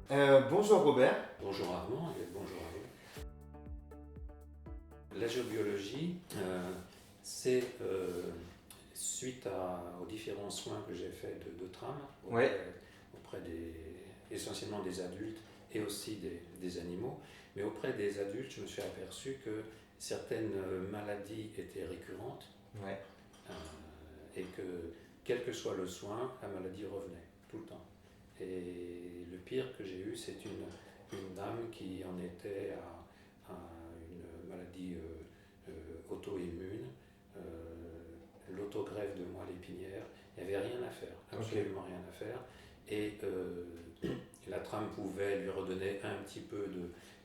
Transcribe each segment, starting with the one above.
Bonjour Robert. Bonjour Armand et bonjour à vous. La géobiologie, c'est suite aux différents soins que j'ai faits de trame Ouais. auprès essentiellement des adultes et aussi des animaux. Mais auprès des adultes, je me suis aperçu que certaines maladies étaient récurrentes Ouais. et que quel que soit le soin, la maladie revenait tout le temps. Et le pire que j'ai eu, c'est une dame qui en était à une maladie auto-immune, l'autogreffe de moelle épinière. Il n'y avait rien à faire, absolument rien à faire. Et la trame pouvait lui redonner un petit peu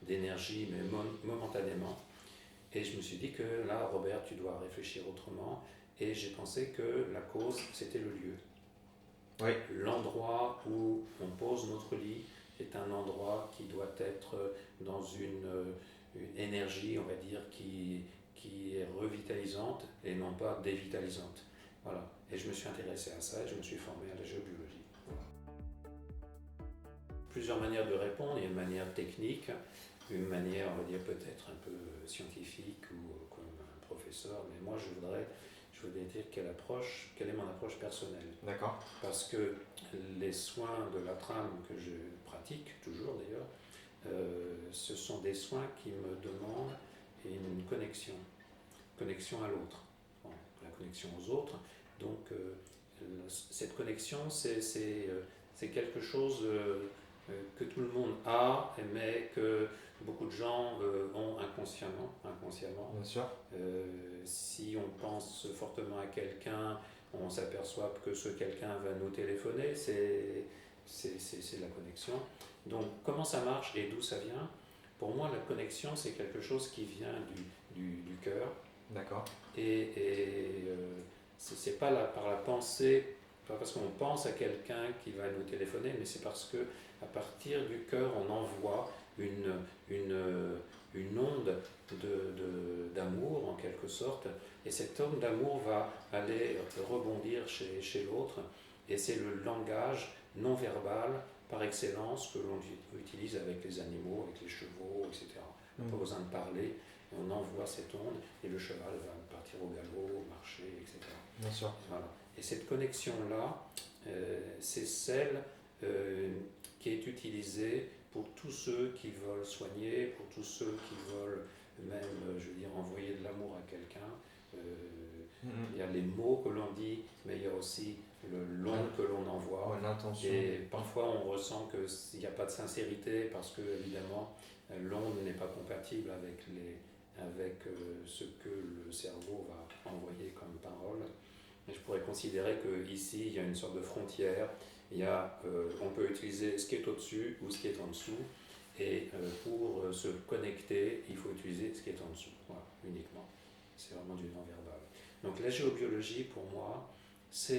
d'énergie, mais momentanément. Et je me suis dit que là, Robert, tu dois réfléchir autrement. Et j'ai pensé que la cause, c'était le lieu. Oui. L'endroit où on pose notre lit est un endroit qui doit être dans une énergie, on va dire, qui est revitalisante et non pas dévitalisante. Voilà. Et je me suis intéressé à ça et je me suis formé à la géobiologie. Plusieurs manières de répondre. Il y a une manière technique, une manière, on va dire, peut-être un peu scientifique ou comme un professeur. Mais moi, je voudrais dire quelle est mon approche personnelle. D'accord. Parce que les soins de la trame que je pratique, toujours d'ailleurs, ce sont des soins qui me demandent une connexion à l'autre, bon, la connexion aux autres. Donc cette connexion, c'est quelque chose que tout le monde a, mais que beaucoup de gens ont inconsciemment. Bien sûr. Si on pense fortement à quelqu'un, on s'aperçoit que ce quelqu'un va nous téléphoner, c'est la connexion. Donc comment ça marche et d'où ça vient? Pour moi, la connexion, c'est quelque chose qui vient du cœur. D'accord. Et c'est pas par la pensée, pas parce qu'on pense à quelqu'un qui va nous téléphoner, mais c'est parce que à partir du cœur, on envoie une onde d'amour en quelque sorte, et cette onde d'amour va aller rebondir chez l'autre, et c'est le langage non verbal par excellence que l'on utilise avec les animaux, avec les chevaux, etc. On n'a pas besoin de parler, on envoie cette onde et le cheval va partir au galop, marcher, etc. Bien sûr. Voilà. Et cette connexion-là, c'est celle qui est utilisée pour tous ceux qui veulent soigner, pour tous ceux qui veulent même, je veux dire, envoyer de l'amour à quelqu'un. Il y a les mots que l'on dit, mais il y a aussi l'onde que l'on envoie. L'intention. Et parfois on ressent qu'il n'y a pas de sincérité parce que, évidemment, l'onde n'est pas compatible avec ce que le cerveau va envoyer comme parole. Et je pourrais considérer qu'ici, il y a une sorte de frontière. On peut utiliser ce qui est au-dessus ou ce qui est en dessous. Et pour se connecter, il faut utiliser ce qui est en dessous, voilà, uniquement. C'est vraiment du non-verbal. Donc la géobiologie, pour moi, ça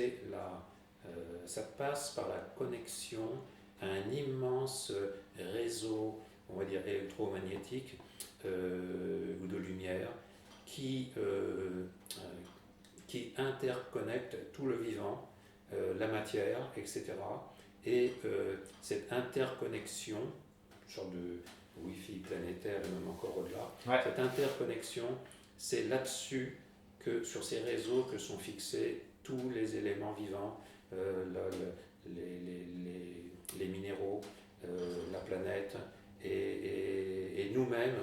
passe par la connexion à un immense réseau, on va dire électromagnétique ou de lumière qui interconnecte tout le vivant, la matière, etc. Et cette interconnexion, une sorte de Wi-Fi planétaire et même encore au-delà, cette interconnexion, c'est là-dessus sur ces réseaux que sont fixés tous les éléments vivants, les minéraux, la planète et nous-mêmes.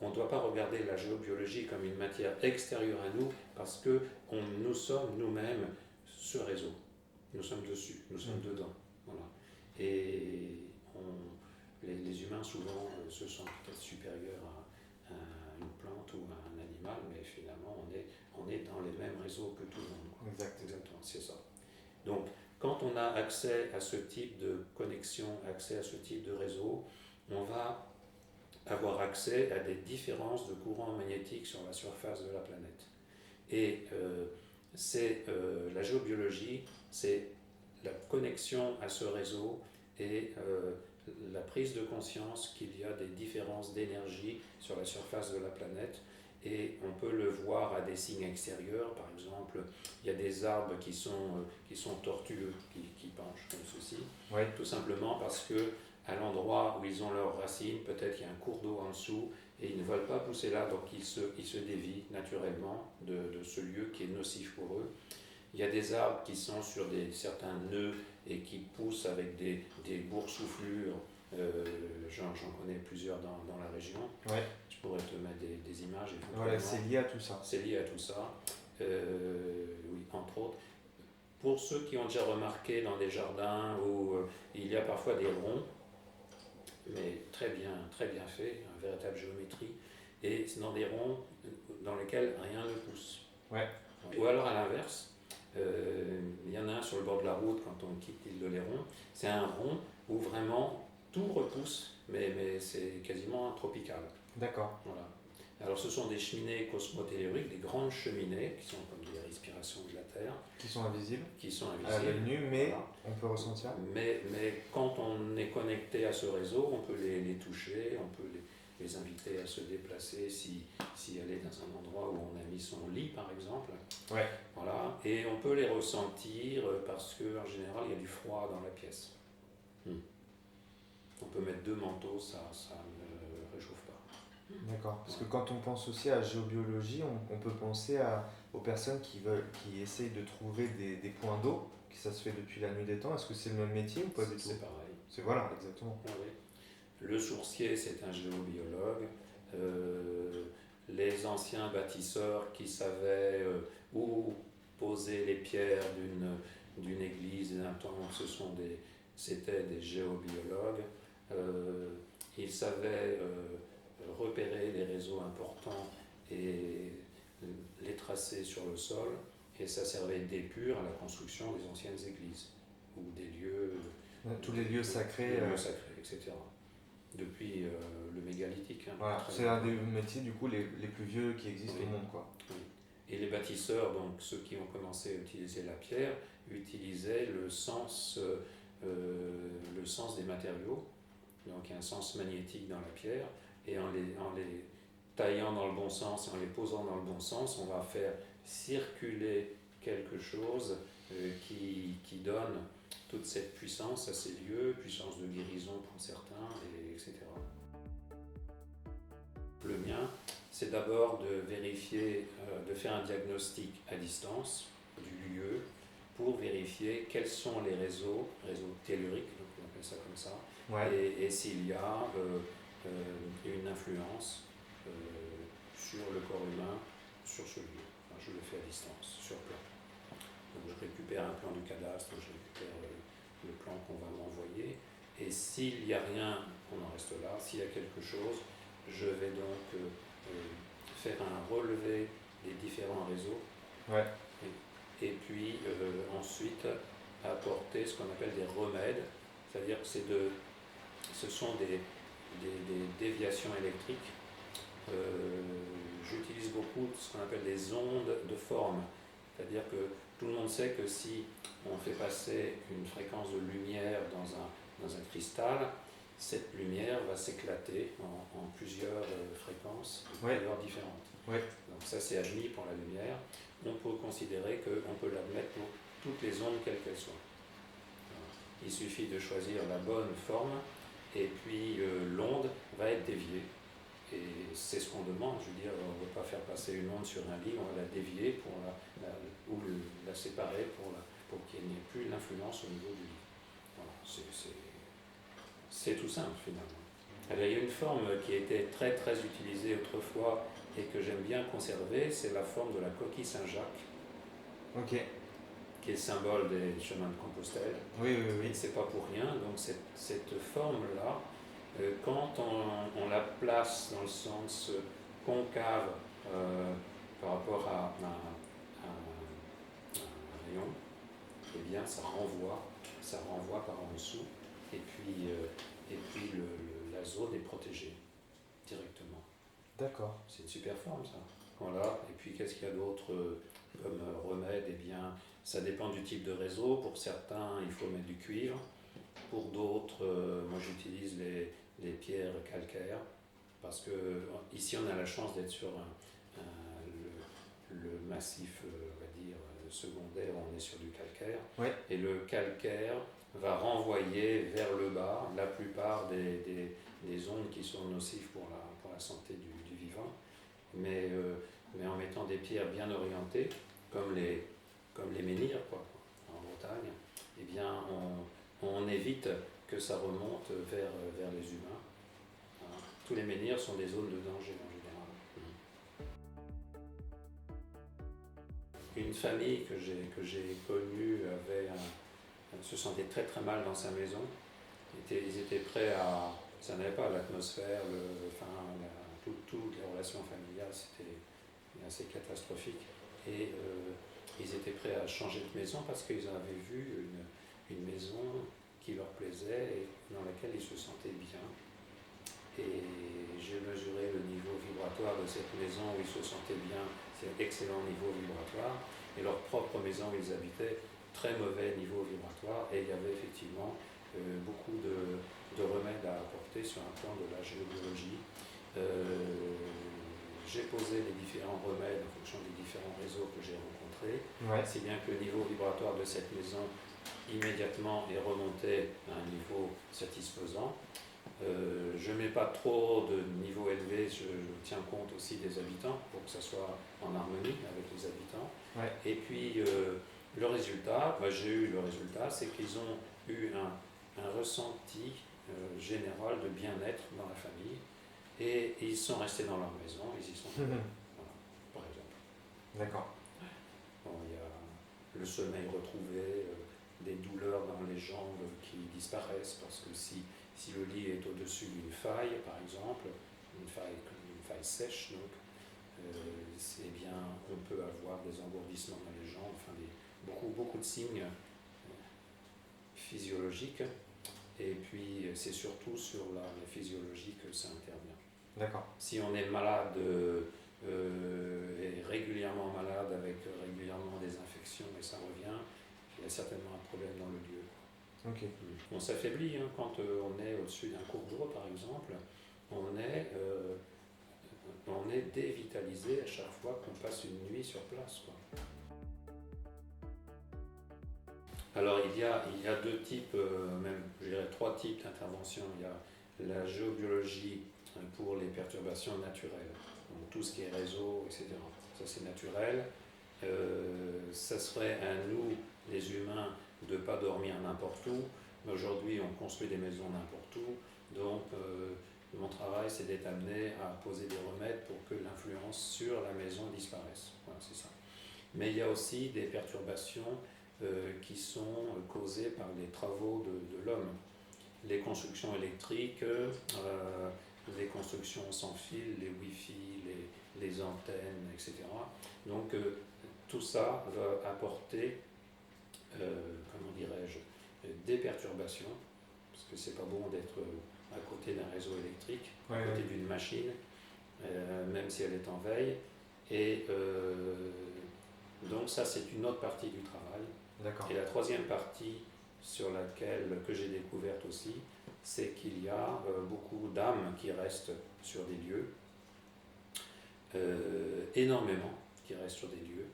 On ne doit pas regarder la géobiologie comme une matière extérieure à nous parce que nous sommes nous-mêmes ce réseau. Nous sommes dessus, nous sommes dedans. Voilà. Et les humains souvent se sentent peut-être supérieurs à une plante ou à un animal, mais finalement on est dans les mêmes réseaux que tout le monde. Exactement, c'est ça. Donc quand on a accès à ce type de connexion, accès à ce type de réseau, on va avoir accès à des différences de courants magnétiques sur la surface de la planète. Et la géobiologie, c'est la connexion à ce réseau et la prise de conscience qu'il y a des différences d'énergie sur la surface de la planète. Et on peut le voir à des signes extérieurs. Par exemple, il y a des arbres qui sont tortueux, qui penchent comme ceci, tout simplement parce que à l'endroit où ils ont leurs racines, peut-être qu'il y a un cours d'eau en dessous, et ils ne veulent pas pousser là, donc ils se dévient naturellement de ce lieu qui est nocif pour eux. Il y a des arbres qui sont sur certains nœuds et qui poussent avec des boursouflures. J'en connais plusieurs dans la région. Ouais. Je pourrais te mettre des images. Voilà, c'est lié à tout ça. C'est lié à tout ça. Oui, entre autres. Pour ceux qui ont déjà remarqué dans des jardins où il y a parfois des ronds, mais très bien faits, une véritable géométrie, et c'est dans des ronds dans lesquels rien ne pousse. Ouais. Ou alors à l'inverse, il y en a un sur le bord de la route quand on quitte l'île de Léron, c'est un rond où vraiment tout repousse, mais c'est quasiment tropical. D'accord. Voilà. Alors ce sont des cheminées cosmotelluriques, des grandes cheminées qui sont comme des respirations de la Terre. Qui sont invisibles. Qui sont À l'œil invisibles. nu, mais Voilà. on peut ressentir. Mais quand on est connecté à ce réseau, on peut les toucher, on peut les inviter à se déplacer si elle est dans un endroit où on a mis son lit par exemple. Ouais. Voilà. Et on peut les ressentir parce qu'en général il y a du froid dans la pièce. On peut mettre 2 manteaux, ça ne réchauffe pas. D'accord. Parce que quand on pense aussi à géobiologie, on peut penser aux personnes qui essayent de trouver des points d'eau, que ça se fait depuis la nuit des temps. Est-ce que c'est le même métier ou pas du tout? C'est pareil. Voilà, exactement. Oui. Le sourcier, c'est un géobiologue. Les anciens bâtisseurs qui savaient où poser les pierres d'une église d'un temple, c'était des géobiologues. Ils savaient repérer les réseaux importants et les tracer sur le sol, et ça servait d'épure à la construction des anciennes églises ou des lieux. Tous les lieux sacrés. Les lieux sacrés, etc. Depuis le mégalithique. Voilà, c'est un des métiers du coup les plus vieux qui existent au monde, quoi. Oui. Et les bâtisseurs, donc ceux qui ont commencé à utiliser la pierre, utilisaient le sens des matériaux. Donc il y a un sens magnétique dans la pierre, et en les taillant dans le bon sens, en les posant dans le bon sens, on va faire circuler quelque chose qui donne toute cette puissance à ces lieux, puissance de guérison pour certains, etc. Le mien, c'est d'abord de vérifier, de faire un diagnostic à distance du lieu pour vérifier quels sont les réseaux telluriques, donc on appelle ça comme ça, Ouais. et s'il y a une influence sur le corps humain, sur ce lieu. Enfin, je le fais à distance, sur plan. Donc je récupère un plan du cadastre, je récupère le plan qu'on va m'envoyer, et s'il n'y a rien, on en reste là. S'il y a quelque chose, je vais donc faire un relevé des différents réseaux. Ouais. Et puis ensuite apporter ce qu'on appelle des remèdes, c'est-à-dire que ce sont des déviations électriques. J'utilise beaucoup ce qu'on appelle des ondes de forme, c'est-à-dire que tout le monde sait que si on fait passer une fréquence de lumière dans un cristal, cette lumière va s'éclater en plusieurs fréquences, plusieurs différentes. Ouais. Donc ça c'est admis pour la lumière. On peut considérer qu'on peut l'admettre pour toutes les ondes quelles qu'elles soient. Il suffit de choisir la bonne forme, et puis l'onde va être déviée. Et c'est ce qu'on demande, je veux dire, on ne veut pas faire passer une onde sur un lit, on va la dévier ou la séparer pour qu'il n'y ait plus l'influence au niveau du lit. Voilà, c'est tout simple finalement. Alors, il y a une forme qui a été très très utilisée autrefois et que j'aime bien conserver, c'est la forme de la coquille Saint-Jacques. Ok. Qui est le symbole des chemins de Compostelle. Oui. Et c'est pas pour rien, donc cette forme-là, quand on la place dans le sens concave par rapport à un rayon, eh bien ça renvoie par en dessous, et puis la zone est protégée directement. D'accord. C'est une super forme ça. Voilà. Et puis qu'est-ce qu'il y a d'autre comme remède? Eh bien, ça dépend du type de réseau. Pour certains, il faut mettre du cuivre. Pour d'autres, moi j'utilise les pierres calcaires, parce que ici on a la chance d'être sur le massif, on va dire, secondaire, on est sur du calcaire. Ouais. Et le calcaire va renvoyer vers le bas la plupart des ondes qui sont nocives pour la santé du vivant. Mais en mettant des pierres bien orientées, comme les menhirs en Bretagne, eh bien, on évite que ça remonte vers les humains. Hein. Tous les menhirs sont des zones de danger en général. Une famille que j'ai connue se sentait très très mal dans sa maison. Ils étaient prêts à... Ça n'avait pas l'atmosphère, toutes les relations familiales, c'était assez catastrophique. Et ils étaient prêts à changer de maison parce qu'ils avaient vu une maison qui leur plaisait et dans laquelle ils se sentaient bien. Et j'ai mesuré le niveau vibratoire de cette maison où ils se sentaient bien, c'est un excellent niveau vibratoire, et leur propre maison où ils habitaient, très mauvais niveau vibratoire, et il y avait effectivement beaucoup de remèdes à apporter sur un plan de la géobiologie. J'ai posé les différents remèdes en fonction des différents réseaux que j'ai rencontrés, si bien que le niveau vibratoire de cette maison immédiatement est remonté à un niveau satisfaisant. Je ne mets pas trop de niveau élevé, je tiens compte aussi des habitants pour que ça soit en harmonie avec les habitants. Ouais. Et puis le résultat, j'ai eu le résultat, c'est qu'ils ont eu un ressenti général de bien-être dans la famille et ils sont restés dans leur maison, ils y sont voilà, par exemple. D'accord. Bon, il y a le sommeil retrouvé, des douleurs dans les jambes qui disparaissent parce que si le lit est au-dessus d'une faille, par exemple, une faille sèche, donc, eh bien, on peut avoir des engourdissements dans les jambes, beaucoup de signes physiologiques. Et puis, c'est surtout sur la physiologie que ça intervient. D'accord. Si on est malade, et régulièrement malade, avec régulièrement des infections, et ça revient, il y a certainement un problème dans le lieu. Ok. On s'affaiblit quand on est au-dessus d'un cours d'eau, par exemple. On est dévitalisé à chaque fois qu'on passe une nuit sur place. Alors il y a deux types, même je dirais trois types d'interventions. Il y a la géobiologie pour les perturbations naturelles, donc tout ce qui est réseau, etc. Ça c'est naturel. Ça serait à nous, les humains, de ne pas dormir n'importe où. Mais aujourd'hui, on construit des maisons n'importe où. Donc, mon travail, c'est d'être amené à poser des remèdes pour que l'influence sur la maison disparaisse. Voilà, c'est ça. Mais il y a aussi des perturbations qui sont causées par les travaux de l'homme. Les constructions électriques, les constructions sans fil, les Wi-Fi, les antennes, etc. Donc, tout ça va apporter, comment dirais-je, des perturbations, parce que c'est pas bon d'être à côté d'un réseau électrique, à côté d'une machine, même si elle est en veille. Et donc ça, c'est une autre partie du travail. D'accord. Et la troisième partie que j'ai découverte aussi, c'est qu'il y a beaucoup d'âmes qui restent sur des lieux, énormément qui restent sur des lieux.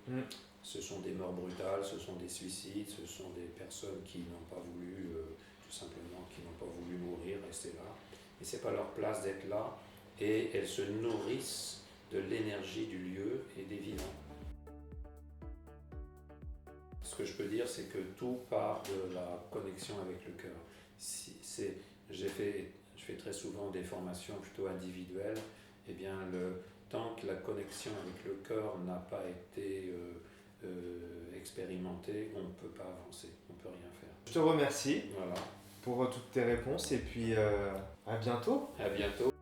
Ce sont des morts brutales, ce sont des suicides, ce sont des personnes qui n'ont pas voulu, tout simplement, qui n'ont pas voulu mourir, rester là. Et c'est pas leur place d'être là. Et elles se nourrissent de l'énergie du lieu et des vivants. Ce que je peux dire, c'est que tout part de la connexion avec le cœur. Je fais très souvent des formations plutôt individuelles. Eh bien, tant que la connexion avec le cœur n'a pas été expérimentée, on ne peut pas avancer, on ne peut rien faire. Je te remercie Voilà. pour toutes tes réponses et puis à bientôt. À bientôt.